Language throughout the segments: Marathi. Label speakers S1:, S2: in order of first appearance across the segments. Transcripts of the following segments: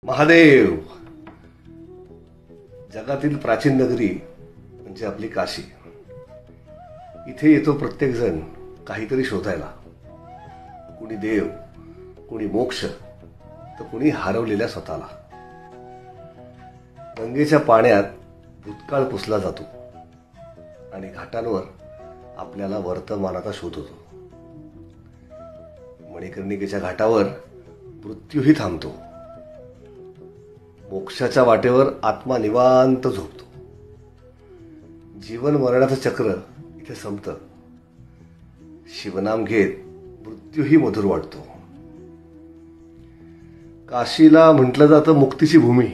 S1: महादेव. जगातील प्राचीन नगरी म्हणजे आपली काशी. इथे येतो प्रत्येक जण काहीतरी शोधायला. कुणी देव, कुणी मोक्ष, तर कुणी हरवलेल्या स्वतःला. गंगेच्या पाण्यात भूतकाळ पुसला जातो आणि घाटांवर आपल्याला वर्तमानाचा शोध होतो. मणिकर्णिकेच्या घाटावर मृत्यूही थांबतो. मोक्षाच्या वाटेवर आत्मा निवांत झोपतो. जीवन मरणाचं चक्र इथे संपतं. शिवनाम घेत मृत्यूही मधुर वाटतो. काशीला म्हटलं जातं मुक्तीची भूमी,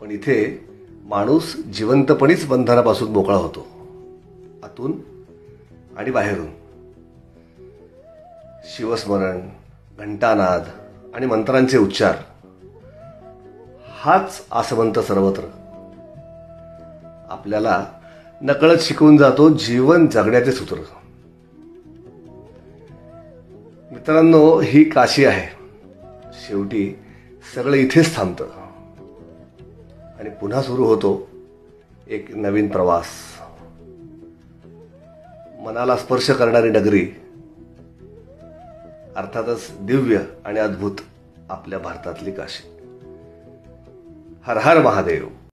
S1: पण इथे माणूस जिवंतपणीच बंधनापासून मोकळा होतो, आतून आणि बाहेरून. शिवस्मरण, घंटानाद आणि मंत्रांचे उच्चार हाच आसमंत सर्वत्र आपल्याला नकळत शिकवून जातो जीवन जगण्याचे सूत्र. मित्रांनो, ही काशी आहे. शेवटी सगळं इथेच थांबतं आणि पुन्हा सुरू होतो एक नवीन प्रवास. मनाला स्पर्श करणारी नगरी, अर्थातच दिव्य आणि अद्भुत आपल्या भारतातली काशी. हर हर महादेव.